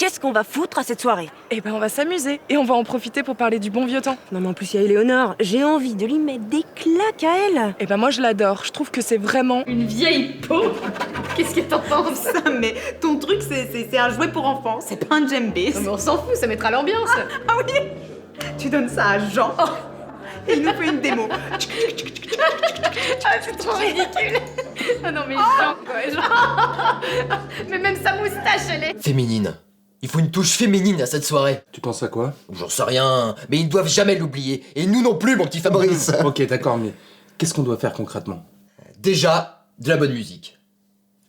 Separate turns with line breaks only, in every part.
qu'est-ce qu'on va foutre à cette soirée?
Eh ben on va s'amuser et on va en profiter pour parler du bon vieux temps.
Non mais en plus il y a Éléonore, j'ai envie de lui mettre des claques à elle.
Eh ben moi je l'adore, je trouve que c'est vraiment...
Une vieille peau. Qu'est-ce que t'en penses?
Ça, mais ton truc, c'est un jouet pour enfants, c'est pas un djembé.
Non, mais on s'en fout, ça mettra l'ambiance.
Ah oui. Tu donnes ça à Jean. Et il nous fait une démo.
Ah, c'est trop ridicule. Ah non, mais Jean, quoi, Jean. Mais même sa moustache, elle est...
Féminine. Il faut une touche féminine à cette soirée.
Tu penses à quoi?
J'en sais rien, mais ils ne doivent jamais l'oublier. Et nous non plus, mon petit Fabrice.
Ok, d'accord, mais qu'est-ce qu'on doit faire concrètement?
Déjà, de la bonne musique.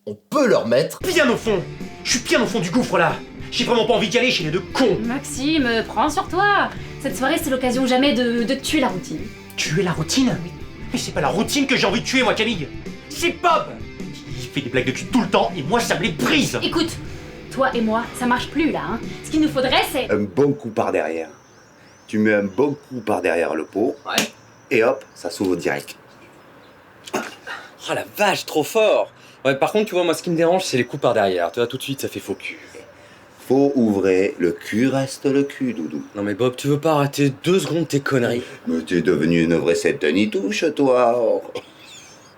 On peut leur mettre...
Bien au fond. Je suis bien au fond du gouffre là. J'ai vraiment pas envie d'y aller chez les deux cons.
Maxime, prends sur toi. Cette soirée, c'est l'occasion jamais de tuer la routine.
Tuer la routine? Mais c'est pas la routine que j'ai envie de tuer, moi, Camille. C'est Bob. Il fait des blagues de cul tout le temps et moi, ça me les brise.
Écoute, toi et moi, ça marche plus là, hein. Ce qu'il nous faudrait, c'est...
Un bon coup par derrière. Tu mets un bon coup par derrière le pot.
Ouais.
Et hop, ça s'ouvre direct.
Oh la vache, trop fort! Ouais, par contre, tu vois, moi, ce qui me dérange, c'est les coups par derrière. Tu vois, tout de suite, ça fait faux cul.
Faut ouvrir, le cul reste le cul, Doudou.
Non mais Bob, tu veux pas arrêter 2 secondes tes conneries?
Mais t'es devenu une vraie septenitouche, toi.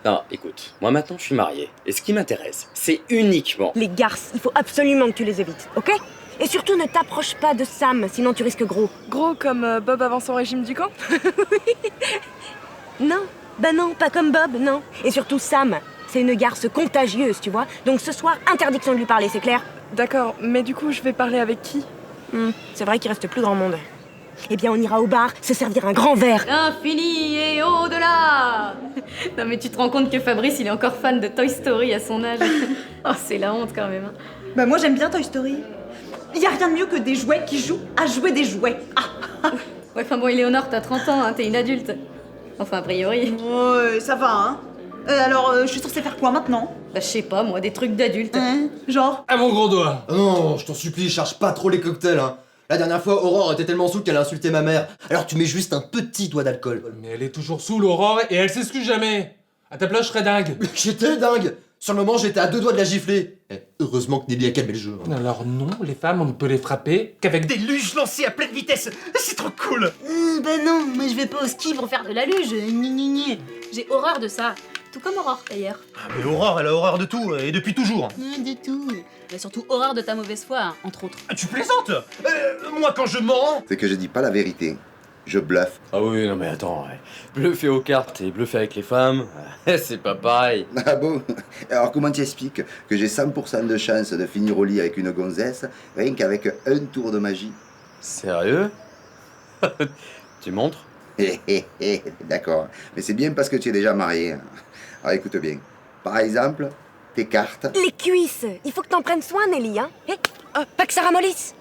Non, écoute, moi maintenant, je suis marié. Et ce qui m'intéresse, c'est uniquement...
Les garces, il faut absolument que tu les évites, ok? Et surtout ne t'approche pas de Sam, sinon tu risques gros.
Gros comme Bob avant son régime du camp.
Non, bah non, pas comme Bob, non. Et surtout Sam, c'est une garce contagieuse, tu vois. Donc ce soir, interdiction de lui parler, c'est clair?
D'accord, mais du coup je vais parler avec qui?
C'est vrai qu'il reste plus grand monde. Eh bien on ira au bar, se servir un grand verre.
L'infini et au-delà. Non mais tu te rends compte que Fabrice, il est encore fan de Toy Story à son âge. Oh, c'est la honte quand même, hein.
Bah moi j'aime bien Toy Story. Y a rien de mieux que des jouets qui jouent à jouer des jouets. Ah.
Ouais, enfin bon, Éléonore, t'as 30 ans, hein, t'es une adulte. Enfin, a priori.
Ouais, ça va, hein. Alors, je suis censée faire quoi maintenant?
Bah, je sais pas, moi, des trucs d'adultes.
Genre?
À mon gros doigt!
Oh non, je t'en supplie, charge pas trop les cocktails, hein. La dernière fois, Aurore était tellement saoule qu'elle a insulté ma mère. Alors tu mets juste un petit doigt d'alcool.
Mais elle est toujours saoule, Aurore, et elle s'excuse jamais! À ta place, je serais dingue!
J'étais dingue. Sur le moment, j'étais à 2 doigts de la gifler. Heureusement que Nelly a calmé le jeu.
Alors non, les femmes, on ne peut les frapper qu'avec des...
Des luges lancées à pleine vitesse. C'est trop cool.
Bah non, moi je vais pas au ski pour faire de la luge. J'ai horreur de ça. Tout comme Aurore, d'ailleurs.
Ah, mais Aurore, elle a horreur de tout, et depuis toujours.
Du tout. J'ai surtout horreur de ta mauvaise foi, hein, entre autres.
Ah, tu plaisantes? Moi, quand je mens...
C'est que je dis pas la vérité. Je bluffe.
Ah oui, non mais attends, ouais. Bluffer aux cartes et bluffer avec les femmes, c'est pas pareil.
Ah bon? Alors comment tu expliques que j'ai 100% de chance de finir au lit avec une gonzesse, rien qu'avec un tour de magie?
Sérieux? Tu montres?
D'accord. Mais c'est bien parce que tu es déjà marié. Alors écoute bien. Par exemple, tes cartes.
Les cuisses, il faut que t'en prennes soin, Nelly, hein? Pas que ça ramollisse.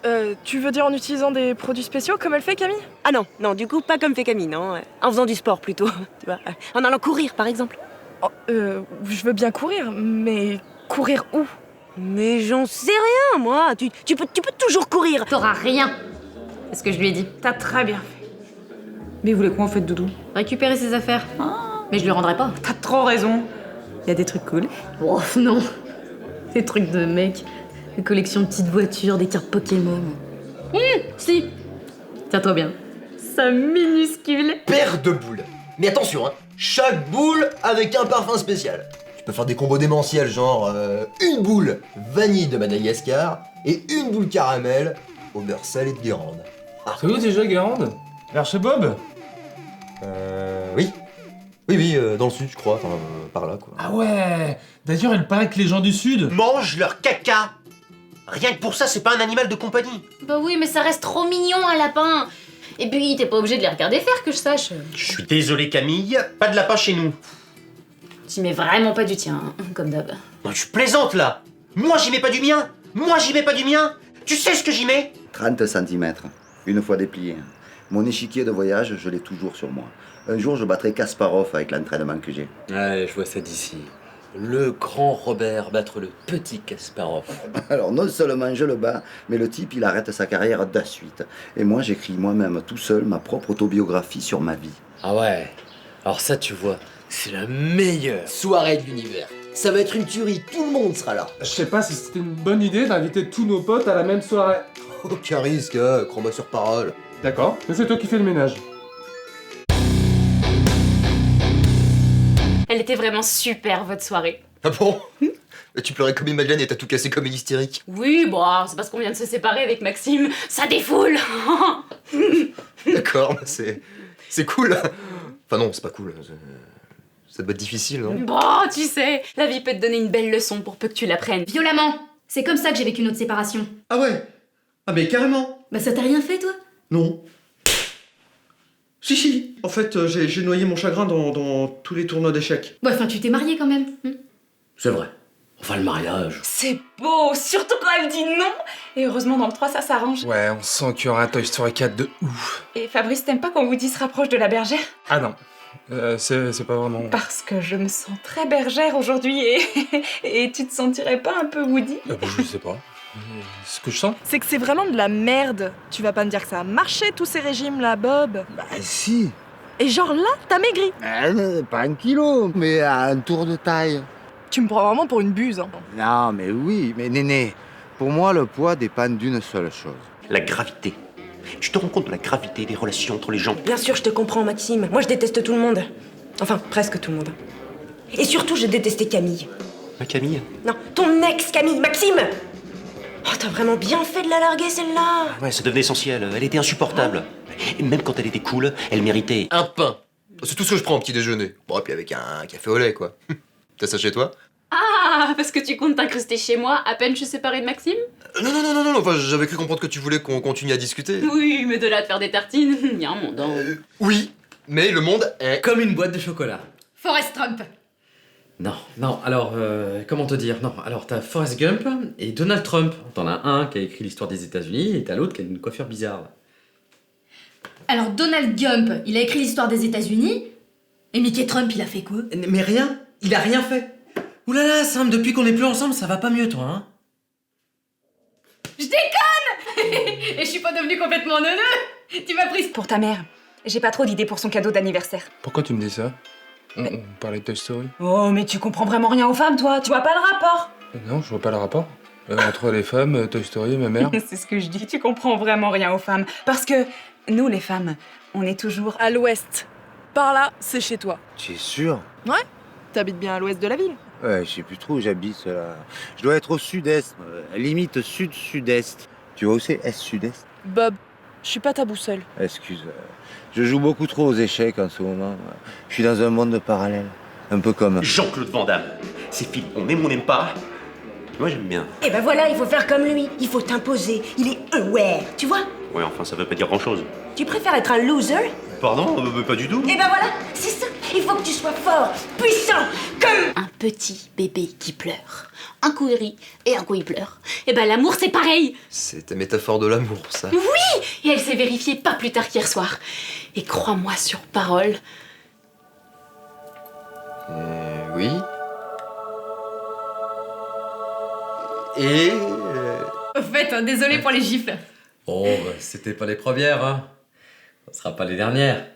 Tu veux dire en utilisant des produits spéciaux comme elle fait, Camille?
Ah non, non, du coup, pas comme fait Camille, non. En faisant du sport, plutôt, tu vois. En allant courir, par exemple.
Oh, je veux bien courir, mais courir où?
Mais j'en sais rien, moi. Tu peux toujours courir.
T'auras rien. C'est ce que je lui ai dit.
T'as très bien fait. Mais vous voulez quoi en fait, Doudou?
Récupérer ses affaires. Mais je lui rendrai pas.
T'as trop raison. Y a des trucs cool.
Oh non. Des trucs de mec. Des collections de petites voitures, des cartes Pokémon. Si. Tiens-toi bien. Ça minuscule.
Paire de boules. Mais attention, hein, chaque boule avec un parfum spécial. Tu peux faire des combos démentiels, genre une boule vanille de Madagascar et une boule caramel au beurre salé de Guérande.
C'est où déjà, Guérande? Vers chez Bob?
Oui. Oui, dans le sud, je crois, enfin, par là, quoi.
Ah ouais! D'ailleurs, il paraît que les gens du sud...
Mange leur caca. Rien que pour ça, c'est pas un animal de compagnie.
Bah oui, mais ça reste trop mignon, un lapin. Et puis, t'es pas obligé de les regarder faire, que je sache.
Je suis désolé, Camille, pas de lapin chez nous.
J'y mets vraiment pas du tien, hein, comme d'hab.
Non, tu plaisantes là. Moi, j'y mets pas du mien. Moi, j'y mets pas du mien. Tu sais ce que j'y mets?
30 cm. Une fois déplié. Mon échiquier de voyage, je l'ai toujours sur moi. Un jour, je battrai Kasparov avec l'entraînement que j'ai.
Ouais, je vois ça d'ici. Le grand Robert battre le petit Kasparov.
Alors, non seulement je le bats, mais le type, il arrête sa carrière de suite. Et moi, j'écris moi-même, tout seul, ma propre autobiographie sur ma vie.
Ah ouais. Alors ça, tu vois, c'est la meilleure soirée de l'univers.
Ça va être une tuerie, tout le monde sera là.
Je sais pas si c'était une bonne idée d'inviter tous nos potes à la même soirée.
Aucun risque, hein, crois-moi sur parole.
D'accord, mais c'est toi qui fais le ménage.
Elle était vraiment super, votre soirée.
Ah bon? Tu pleurais comme une madeleine et t'as tout cassé comme une hystérique.
Oui, bon, c'est parce qu'on vient de se séparer avec Maxime. Ça défoule.
D'accord, mais c'est cool. Enfin non, c'est pas cool. Ça doit être difficile, non?
Bon, tu sais, la vie peut te donner une belle leçon pour peu que tu l'apprennes.
Violemment. C'est comme ça que j'ai vécu notre séparation.
Ah ouais? Ah mais carrément.
Bah ça t'a rien fait, toi?
Non. Si. En fait, j'ai noyé mon chagrin dans tous les tournois d'échecs.
Ouais, enfin, tu t'es marié quand même.
C'est vrai. Enfin, le mariage.
C'est beau, surtout quand elle dit non. Et heureusement, dans le 3, ça s'arrange.
Ouais, on sent qu'il y aura un Toy Story 4 de ouf.
Et Fabrice, t'aimes pas quand Woody se rapproche de la bergère?
Ah non, c'est pas vraiment...
Parce que je me sens très bergère aujourd'hui et tu te sentirais pas un peu Woody?
je sais pas. Ce que je sens.
C'est que c'est vraiment de la merde. Tu vas pas me dire que ça a marché tous ces régimes là, Bob.
Bah si.
Et genre là, t'as maigri.
Pas 1 kilo, mais à un tour de taille.
Tu me prends vraiment pour une buse. Hein.
Non, mais oui, mais Néné, pour moi, le poids dépend d'une seule chose.
La gravité. Tu te rends compte de la gravité des relations entre les gens?
Bien sûr, je te comprends, Maxime. Moi, je déteste tout le monde. Enfin, presque tout le monde. Et surtout, je détestais Camille.
Ma Camille?
Non, ton ex, Camille, Maxime! Oh, t'as vraiment bien fait de la larguer, celle-là!
Ouais, ça devenait essentiel. Elle était insupportable. Et même quand elle était cool, elle méritait
Un pain. C'est tout ce que je prends au petit déjeuner. Bon, et puis avec un café au lait, quoi. T'as ça chez toi?
Ah, parce que tu comptes t'incruster chez moi à peine je suis séparée de Maxime?
Non, enfin, j'avais cru comprendre que tu voulais qu'on continue à discuter.
Oui, mais de là de faire des tartines, il y a un monde. Hein.
Oui, mais le monde est...
Comme une boîte de chocolat.
Forrest Trump.
Non, alors, comment te dire? Non, alors t'as Forrest Gump et Donald Trump. T'en as un qui a écrit l'histoire des États-Unis et t'as l'autre qui a une coiffure bizarre.
Alors Donald Gump, il a écrit l'histoire des États-Unis. Et Mickey Trump, il a fait quoi?
Mais rien, il a rien fait. Oulala, Sam, depuis qu'on est plus ensemble, ça va pas mieux, toi, hein?
Je déconne. Et je suis pas devenue complètement neuneu. Tu m'as prise
Pour ta mère, j'ai pas trop d'idées pour son cadeau d'anniversaire.
Pourquoi tu me dis ça? On parlait de Toy Story?
Oh, mais tu comprends vraiment rien aux femmes, toi. Tu vois pas le rapport?
Non, je vois pas le rapport. Entre les femmes, Toy Story et ma mère.
C'est ce que je dis, tu comprends vraiment rien aux femmes. Parce que nous, les femmes, on est toujours...
À l'ouest. Par là, c'est chez toi.
Tu es sûr?
Ouais. T'habites bien à l'ouest de la ville.
Ouais, je sais plus trop où j'habite là. Je dois être au sud-est, limite sud-sud-est. Tu vois où c'est? Est-sud-est?
Bob, je suis pas ta boussole.
Excuse, je joue beaucoup trop aux échecs en ce moment. Je suis dans un monde parallèle. Un peu comme...
Jean-Claude Van Damme. Ces films, on aime ou on n'aime pas. Moi, j'aime bien.
Et ben voilà, il faut faire comme lui. Il faut t'imposer. Il est aware, tu vois?
Ouais, enfin, ça veut pas dire grand-chose.
Tu préfères être un loser?
Pardon? Pas du tout.
Et ben voilà, c'est ça. Il faut que tu sois fort, puissant, comme...
Un petit bébé qui pleure. Un coup il rit et un coup il pleure. Et ben l'amour c'est pareil.
C'est ta métaphore de l'amour, ça.
Oui. Et elle s'est vérifiée pas plus tard qu'hier soir. Et crois-moi sur parole.
Oui. Et...
Au fait, désolé pour les gifles.
Oh, c'était pas les premières, hein. Ça sera pas les dernières.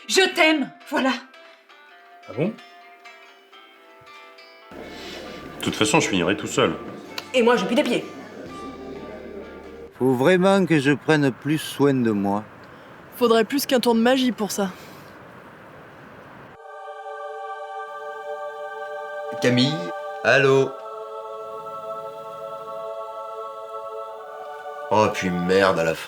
Je t'aime, voilà.
Ah bon?
De toute façon, je finirai tout seul.
Et moi, je pue des pieds.
Faut vraiment que je prenne plus soin de moi.
Faudrait plus qu'un tour de magie pour ça.
Camille? Allô? Oh, puis merde à la fin.